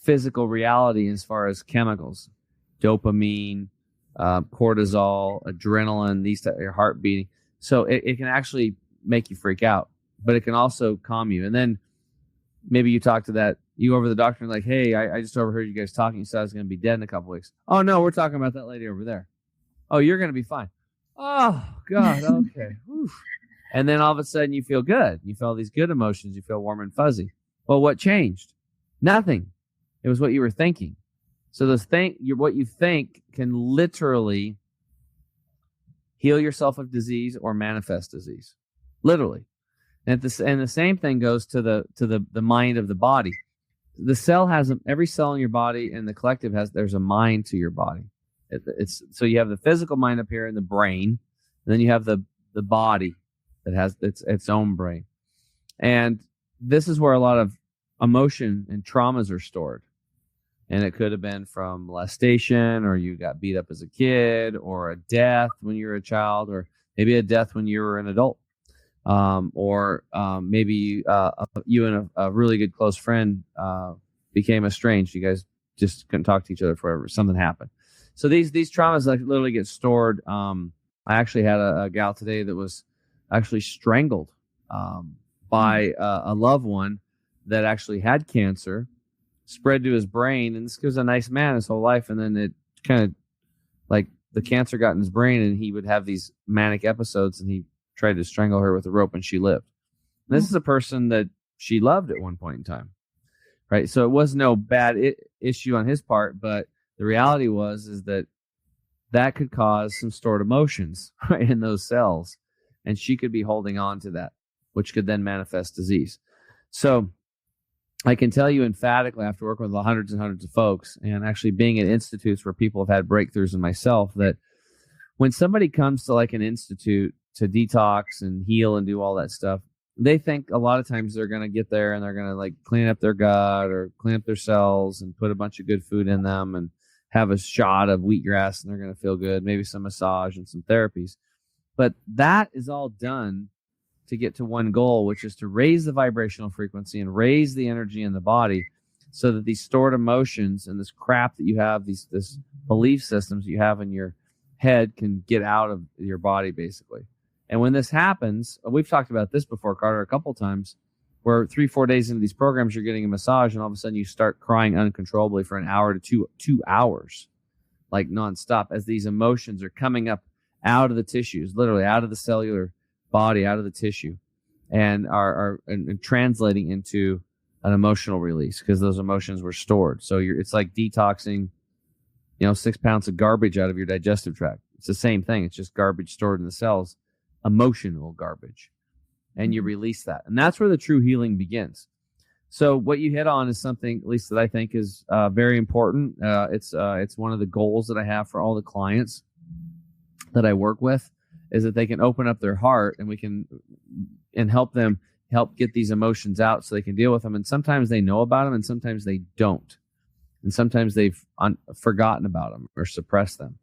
physical reality as far as chemicals, dopamine, cortisol, adrenaline, your heart beating. So it can actually make you freak out, but it can also calm you. And then maybe you talk to you go over to the doctor and like, hey, I just overheard you guys talking. You said I was going to be dead in a couple weeks. Oh, no, we're talking about that lady over there. Oh, you're going to be fine. Oh, God, okay. And then all of a sudden you feel good. You feel these good emotions. You feel warm and fuzzy. Well, what changed? Nothing. It was what you were thinking. So what you think can literally heal yourself of disease or manifest disease, literally. And the same thing goes to the mind of the body. The cell every cell in your body, and the collective there's a mind to your body. So you have the physical mind up here in the brain, and then you have the body that has its own brain. And this is where a lot of emotion and traumas are stored. And it could have been from molestation, or you got beat up as a kid, or a death when you were a child, or maybe a death when you were an adult. Or maybe you and a really good close friend became estranged. You guys just couldn't talk to each other forever. Something happened. So these traumas like literally get stored. I actually had a gal today that was actually strangled by a loved one that actually had cancer, spread to his brain. And this was a nice man his whole life. And then it kind of like the cancer got in his brain, and he would have these manic episodes, and he tried to strangle her with a rope, and she lived. And this is a person that she loved at one point in time, right? So it was no bad issue on his part, but the reality is that could cause some stored emotions right in those cells, and she could be holding on to that, which could then manifest disease. So I can tell you emphatically, after working with hundreds and hundreds of folks, and actually being at institutes where people have had breakthroughs, and myself, that when somebody comes to like an institute to detox and heal and do all that stuff, they think a lot of times they're going to get there and they're going to like clean up their gut or clean up their cells and put a bunch of good food in them and have a shot of wheatgrass, and they're going to feel good, maybe some massage and some therapies. But that is all done to get to one goal, which is to raise the vibrational frequency and raise the energy in the body, so that these stored emotions and this crap that you have, this belief systems you have in your head, can get out of your body, basically. And when this happens, we've talked about this before, Carter, a couple of times, where 3-4 days into these programs, you're getting a massage, and all of a sudden you start crying uncontrollably for an hour to 2 hours, like nonstop, as these emotions are coming up out of the tissues, literally out of the cellular body, out of the tissue, and are translating into an emotional release, because those emotions were stored. So it's like detoxing, 6 pounds of garbage out of your digestive tract. It's the same thing. It's just garbage stored in the cells, emotional garbage, and you release that. And that's where the true healing begins. So what you hit on is something, at least that I think is very important. It's one of the goals that I have for all the clients that I work with, is that they can open up their heart, and we can help them get these emotions out so they can deal with them. And sometimes they know about them, and sometimes they don't. And sometimes they've forgotten about them or suppressed them.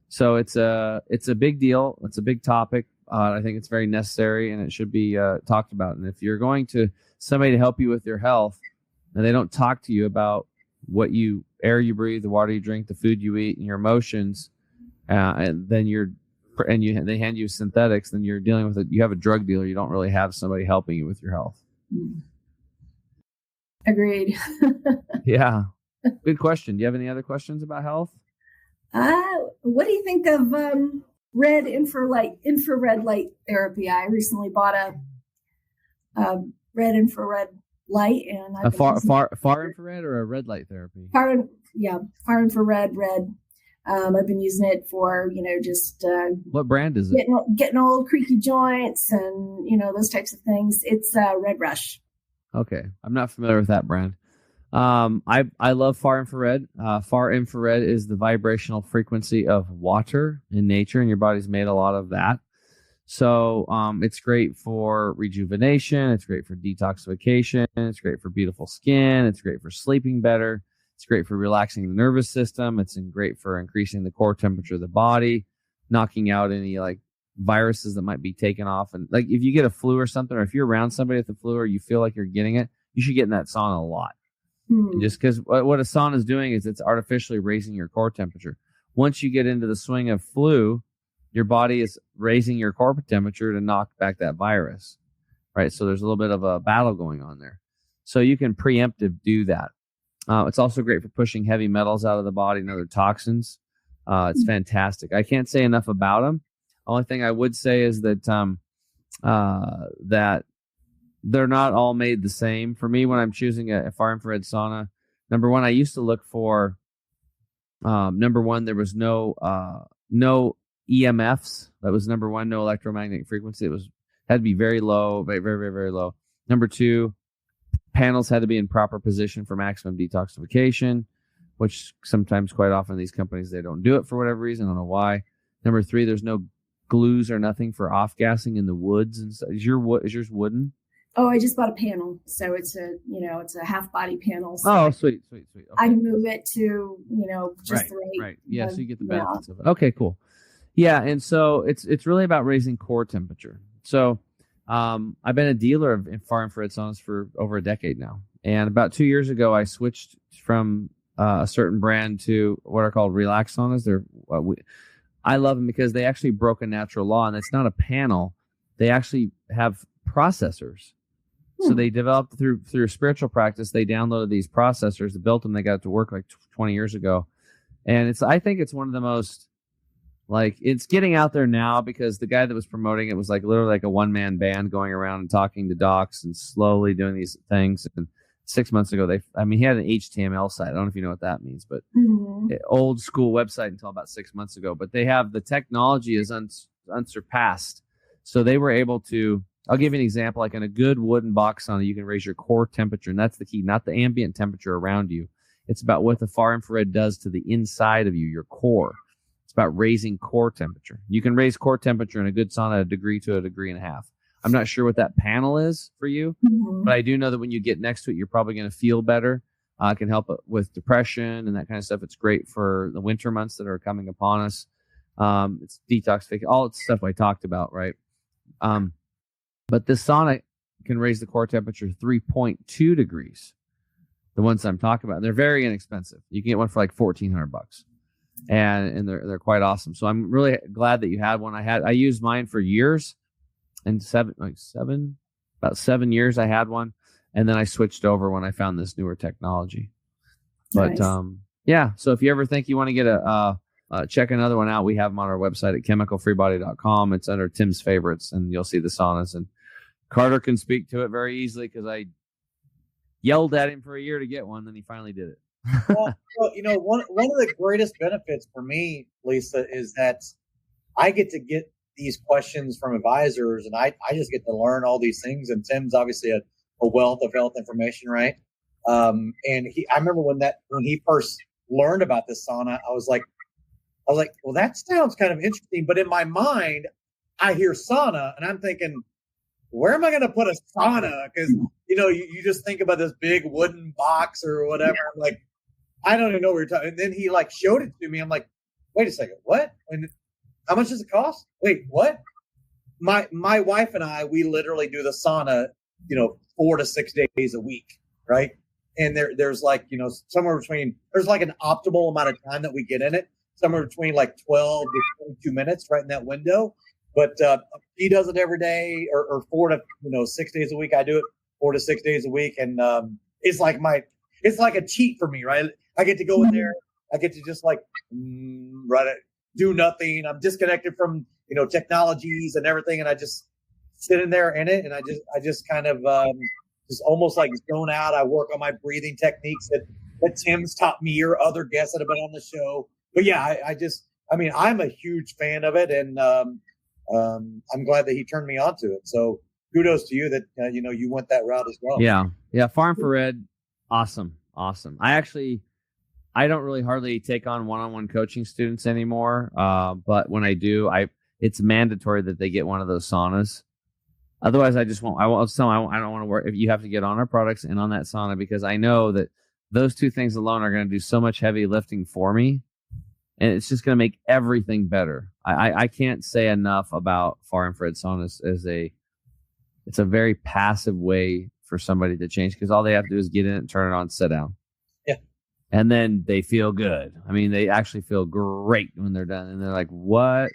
So it's a big deal. It's a big topic. I think it's very necessary, and it should be talked about. And if you're going to somebody to help you with your health, and they don't talk to you about what air you breathe, the water you drink, the food you eat, and your emotions, and then they hand you synthetics, then you're dealing with it. You have a drug dealer. You don't really have somebody helping you with your health. Agreed. Yeah. Good question. Do you have any other questions about health? What do you think of red infrared light therapy? I recently bought a red infrared light, and a far infrared or a red light therapy? Far infrared red. I've been using it for, just what brand is it? Getting old creaky joints and, those types of things. It's Red Rush. Okay. I'm not familiar with that brand. I love far infrared. Far infrared is the vibrational frequency of water in nature, and your body's made a lot of that. So it's great for rejuvenation. It's great for detoxification. It's great for beautiful skin. It's great for sleeping better. It's great for relaxing the nervous system. It's great for increasing the core temperature of the body, knocking out any like viruses that might be taken off. And like if you get a flu or something, or if you're around somebody with the flu or you feel like you're getting it, you should get in that sauna a lot. And just because what a sauna is doing is it's artificially raising your core temperature. Once you get into the swing of flu, your body is raising your core temperature to knock back that virus, right? So there's a little bit of a battle going on there. So you can preemptive do that. It's also great for pushing heavy metals out of the body and other toxins. It's fantastic. I can't say enough about them. Only thing I would say is that that they're not all made the same. For me, when I'm choosing a far infrared sauna, number one, I used to look for number one, there was no EMFs. That was number one, no electromagnetic frequency. Had to be very low, very, very, very, very low. Number two, panels had to be in proper position for maximum detoxification, which sometimes, quite often, these companies, they don't do it for whatever reason. I don't know why. Number three, there's no glues or nothing for off gassing in the woods and stuff. Is yours wooden? Oh, I just bought a panel, so it's a half body panel. So sweet. Okay. I move it to just right. Yeah, so you get the benefits of it. Okay, cool. Yeah, and so it's really about raising core temperature. So I've been a dealer of far infrared saunas for over a decade now, and about 2 years ago, I switched from a certain brand to what are called relax saunas. I love them because they actually broke a natural law, and it's not a panel. They actually have processors. So they developed through spiritual practice. They downloaded these processors, they built them. They got it to work like 20 years ago. And I think it's one of the most, like, it's getting out there now because the guy that was promoting it was like literally like a one-man band going around and talking to docs and slowly doing these things. And 6 months ago, he had an HTML site. I don't know if you know what that means, but old school website until about 6 months ago. But they have, the technology is unsurpassed. So they were able to, I'll give you an example. Like in a good wooden box sauna, you can raise your core temperature, and that's the key, not the ambient temperature around you. It's about what the far infrared does to the inside of you, your core. It's about raising core temperature. You can raise core temperature in a good sauna 1 degree to 1.5 degrees. I'm not sure what that panel is for you, but I do know that when you get next to it, you're probably going to feel better. It can help with depression and that kind of stuff. It's great for the winter months that are coming upon us. It's detoxification, all the stuff I talked about, right? But this sauna can raise the core temperature 3.2 degrees. The ones I'm talking about, they're very inexpensive. You can get one for like $1,400, and they're quite awesome. So I'm really glad that you had one. I used mine for years, and about 7 years I had one, and then I switched over when I found this newer technology. But nice. Yeah. So if you ever think you want to get check another one out, we have them on our website at chemicalfreebody.com. It's under Tim's favorites, and you'll see the saunas. And Carter can speak to it very easily because I yelled at him for a year to get one, then he finally did it. Well, one of the greatest benefits for me, Lisa, is that I get to get these questions from advisors, and I just get to learn all these things. And Tim's obviously a wealth of health information, right? And I remember when he first learned about this sauna, I was like, well, that sounds kind of interesting. But in my mind, I hear sauna, and I'm thinking, where am I going to put a sauna? Because, you just think about this big wooden box or whatever. I'm like, I don't even know what you're talking. And then he showed it to me. I'm like, wait a second, what? And how much does it cost? Wait, what? My wife and I, we literally do the sauna, 4 to 6 days a week, right? And there's somewhere between, there's like an optimal amount of time that we get in it, somewhere between 12 to 22 minutes, right in that window. But he does it every day, or 4 to 6 days a week. I do it 4 to 6 days a week, and it's like a cheat for me, right? I get to go in there. I get to just do nothing. I'm disconnected from technologies and everything, and I just sit in there in it, and I just kind of just almost like zone out. I work on my breathing techniques that Tim's taught me or other guests that have been on the show. But yeah, I'm a huge fan of it, and I'm glad that he turned me on to it. So kudos to you that you went that route as well. Yeah. Far infrared, awesome. I don't really hardly take on one-on-one coaching students anymore. But when I do, it's mandatory that they get one of those saunas. Otherwise, I just won't. I won't tell them I don't want to work. If you have to get on our products and on that sauna, because I know that those two things alone are going to do so much heavy lifting for me. And it's just going to make everything better. I can't say enough about far infrared saunas it's a very passive way for somebody to change because all they have to do is get in and turn it on, sit down. Yeah. And then they feel good. I mean, they actually feel great when they're done. And they're like, what?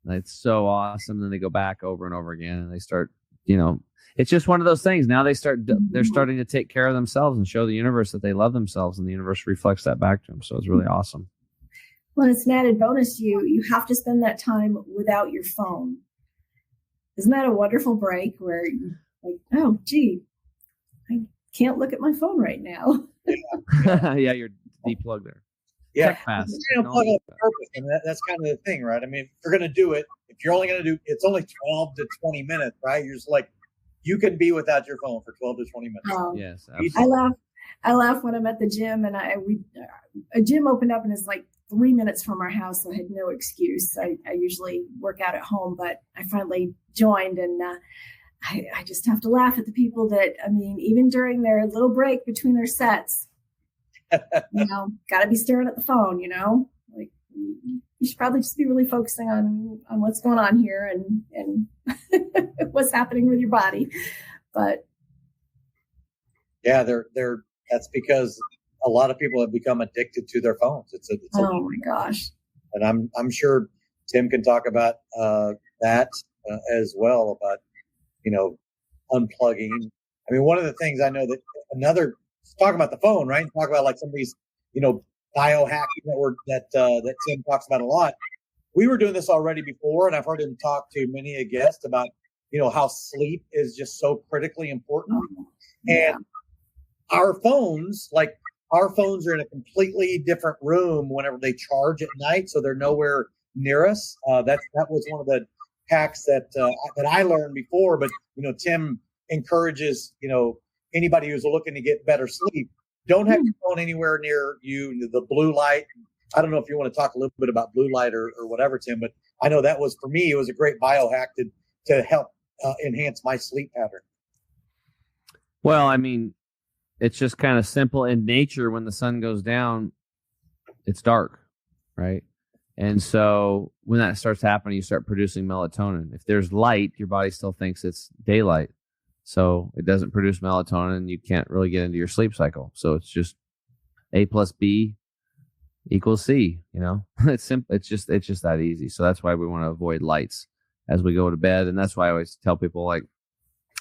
It's so awesome. Then they go back over and over again and they start, it's just one of those things. Now they're starting to take care of themselves and show the universe that they love themselves, and the universe reflects that back to them. So it's really awesome. Well, it's an added bonus. You have to spend that time without your phone. Isn't that a wonderful break where you're like, oh, gee, I can't look at my phone right now. Yeah, you're deplugged there. Yeah, Pass. Plug on purpose, and that's kind of the thing, right? I mean, if you're going to do it, if you're only going to do, it's only 12 to 20 minutes, right? You're just like, you can be without your phone for 12 to 20 minutes. Yes, absolutely. I laugh when I'm at the gym, and a gym opened up, and it's like 3 minutes from our house, so I had no excuse. I usually work out at home, but I finally joined, and I just have to laugh at the people that, I mean, even during their little break between their sets, got to be staring at the phone, like you should probably just be really focusing on what's going on here and what's happening with your body. But yeah, that's because a lot of people have become addicted to their phones. Oh my gosh. And I'm sure Tim can talk about that as well, about, unplugging. I mean, one of the things I know that talk about the phone, right? Talk about like somebody's, biohacking that Tim talks about a lot. We were doing this already before, and I've heard him talk to many a guest about, how sleep is just so critically important. And our phones are in a completely different room whenever they charge at night, so they're nowhere near us. That was one of the hacks that I learned before. But Tim encourages anybody who's looking to get better sleep, don't have your phone anywhere near you. The blue light. I don't know if you want to talk a little bit about blue light or whatever, Tim, but I know that was, for me, it was a great biohack to help enhance my sleep pattern. Well, I mean, it's just kind of simple in nature. When the sun goes down, it's dark, right? And so when that starts happening, you start producing melatonin. If there's light, your body still thinks it's daylight. So it doesn't produce melatonin. You can't really get into your sleep cycle. So it's just A plus B equals C, it's simple. It's just that easy. So that's why we want to avoid lights as we go to bed. And that's why I always tell people, like,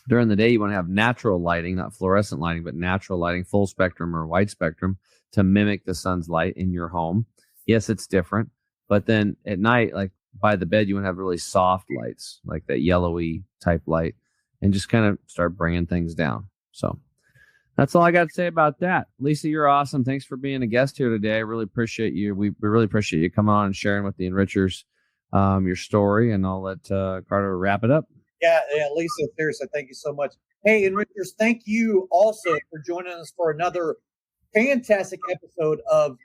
during the day, you want to have natural lighting, not fluorescent lighting, but natural lighting, full spectrum or wide spectrum, to mimic the sun's light in your home. Yes, it's different. But then at night, like by the bed, you want to have really soft lights, like that yellowy type light, and just kind of start bringing things down. So that's all I got to say about that. Lisa, you're awesome. Thanks for being a guest here today. I really appreciate you. We really appreciate you coming on and sharing with the Enrichers your story, and I'll let Carter wrap it up. Yeah, Lisa, seriously, thank you so much. Hey, Enrichers, thank you also for joining us for another fantastic episode of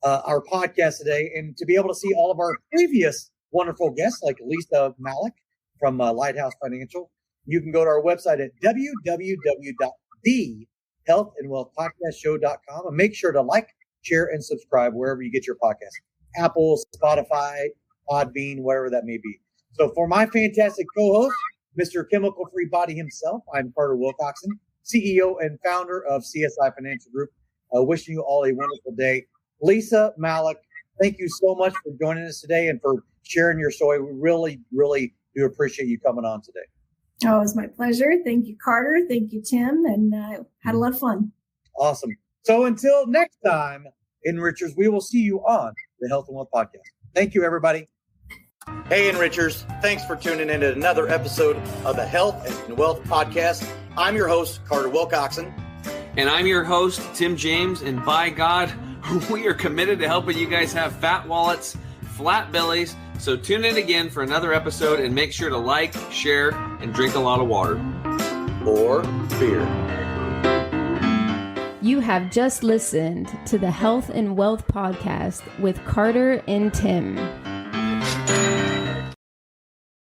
our podcast today, and to be able to see all of our previous wonderful guests like Lisa Malick from Lighthouse Financial. You can go to our website at www.thehealthandwealthpodcastshow.com and make sure to like, share, and subscribe wherever you get your podcast. Apple, Spotify, Podbean, whatever that may be. So for my fantastic co-host, Mr. Chemical Free Body himself, I'm Carter Wilcoxson, CEO and founder of CSI Financial Group. Wishing you all a wonderful day. Lisa Malick, thank you so much for joining us today and for sharing your story. We really, really do appreciate you coming on today. Oh, it was my pleasure. Thank you, Carter. Thank you, Tim. And had a lot of fun. Awesome. So until next time, Enrichers, we will see you on the Health and Wealth Podcast. Thank you, everybody. Hey, Enrichers. Thanks for tuning in to another episode of the Health and Wealth Podcast. I'm your host, Carter Wilcoxson. And I'm your host, Tim James. And by God, we are committed to helping you guys have fat wallets, flat bellies. So tune in again for another episode, and make sure to like, share, and drink a lot of water. Or beer. You have just listened to the Health and Wealth Podcast with Carter and Tim.